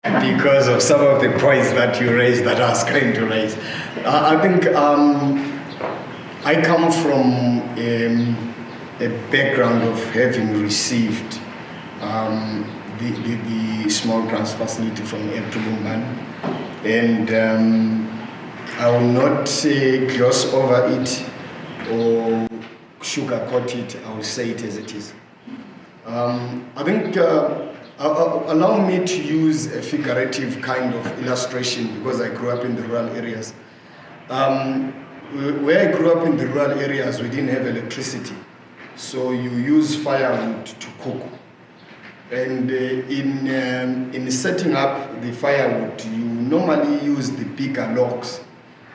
because of some of the points that you raised that I was going to raise. I think I come from a background of having received the small grants facility from Khumbulani, and I will not gloss over it or sugarcoat it. I will say it as it is. I think allow me to use a figurative kind of illustration because I grew up in the rural areas. Where I grew up in the rural areas, we didn't have electricity, so you use firewood to cook. And in setting up the firewood, you normally use the bigger logs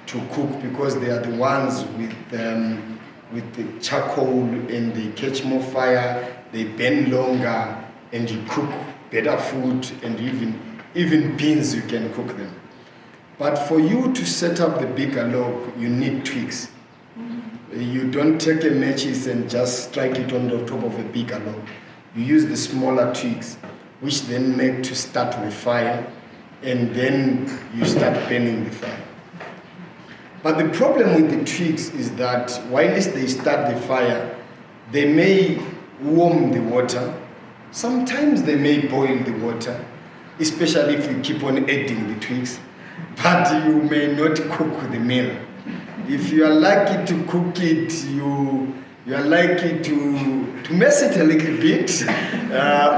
to cook because they are the ones with the charcoal, and they catch more fire, they burn longer, and you cook better food, and even beans you can cook them. But for you to set up the bigger log, you need twigs. You don't take a matches and just strike it on the top of a bigger log. You use the smaller twigs, which then make to start the fire, and then you start burning the fire. But the problem with the twigs is that whilst they start the fire, they may warm the water. Sometimes they may boil the water, especially if you keep on adding the twigs. But you may not cook the meal. If you are lucky to cook it, you are likely to mess it a little bit,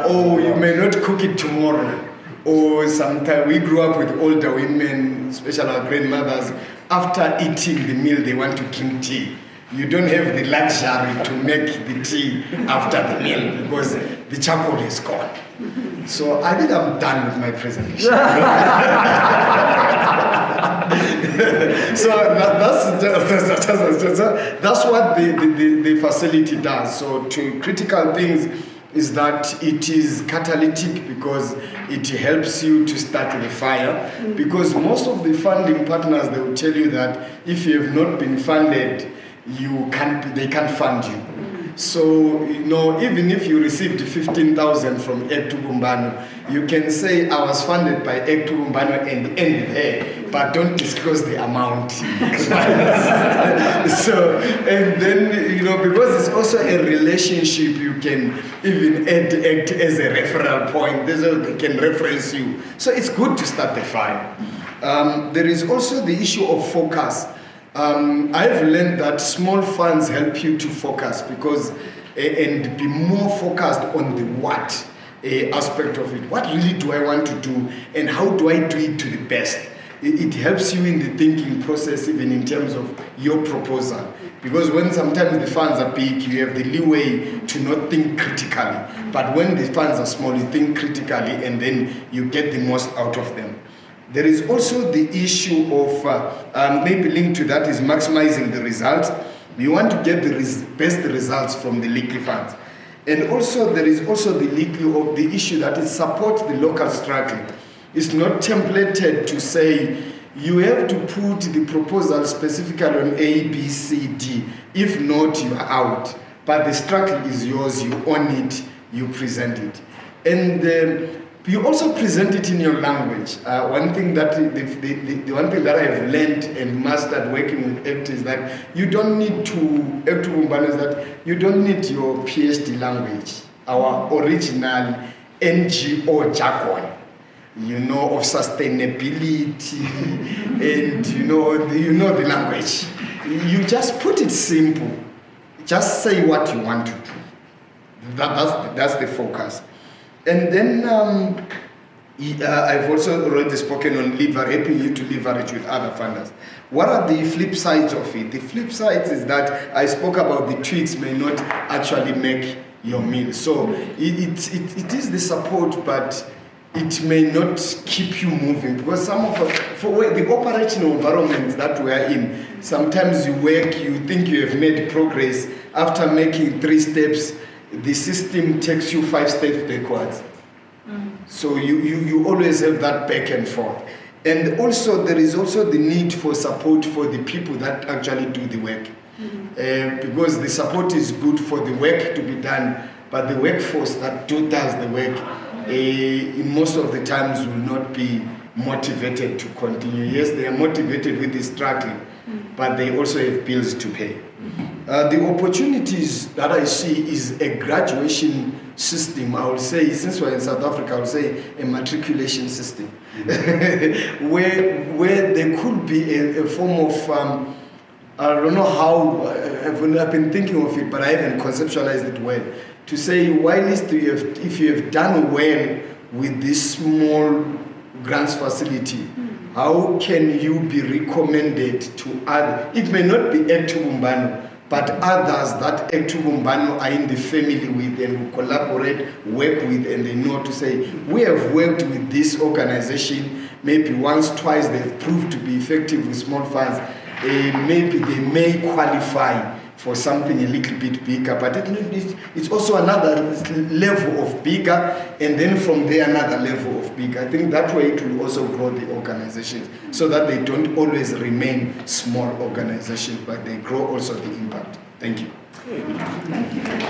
or you may not cook it tomorrow. Or sometimes we grew up with older women, especially our grandmothers, after eating the meal they want to drink tea. You don't have the luxury to make the tea after the meal because the charcoal is gone. So I think I'm done with my presentation. So that's what the facility does. So two critical things is that it is catalytic because it helps you to start the fire. Because most of the funding partners, they will tell you that if you have not been funded, they can't fund you. So, even if you received 15,000 from Khumbulani, you can say I was funded by Khumbulani and end there, but don't disclose the amount. So, and then, because it's also a relationship, you can even act as a referral point. They can reference you. So it's good to start the fire. There is also the issue of focus. I've learned that small funds help you to focus and be more focused on the what aspect of it. What really do I want to do, and how do I do it to the best? It helps you in the thinking process, even in terms of your proposal. Because when sometimes the funds are big, you have the leeway to not think critically. But when the funds are small, you think critically, and then you get the most out of them. There is also the issue of, maybe linked to that, is maximizing the results. You want to get the best results from the leaky funds. And also there is also the issue that is support the local struggle. It's not templated to say you have to put the proposal specifically on A, B, C, D. If not, you are out. But the struggle is yours, you own it, you present it. And you also present it in your language. One thing that the one thing that I've learned and mastered working with ECT is that you don't need you don't need your PhD language, our original NGO jargon, of sustainability, and the language. You just put it simple. Just say what you want to do. That's the focus. And then I've also already spoken on helping you to leverage with other funders. What are the flip sides of it? The flip sides is that I spoke about the twigs may not actually make your meal. So it is the support, but it may not keep you moving, because for the operational environment that we are in, sometimes you work, you think you have made progress. After making 3 steps, the system takes you 5 steps backwards. So you always have that back and forth. And also there is also the need for support for the people that actually do the work. Because the support is good for the work to be done, but the workforce that does the work, in most of the times will not be motivated to continue. Yes, they are motivated with the struggle, but they also have bills to pay. The opportunities that I see is a graduation system. I would say, since we're in South Africa, I would say a matriculation system, where there could be a form of, I don't know how, I've been thinking of it, but I haven't conceptualized it well. To say, if you have done well with this small grants facility, how can you be recommended to others? It may not be Khumbulani, but others that Khumbulani are in the family with and who collaborate, work with, and they know to say, we have worked with this organization, maybe once, twice, they've proved to be effective with small funds. Maybe they may qualify for something a little bit bigger, but it's also another level of bigger, and then from there another level of bigger. I think that way it will also grow the organizations, so that they don't always remain small organizations, but they grow also the impact. Thank you. Thank you.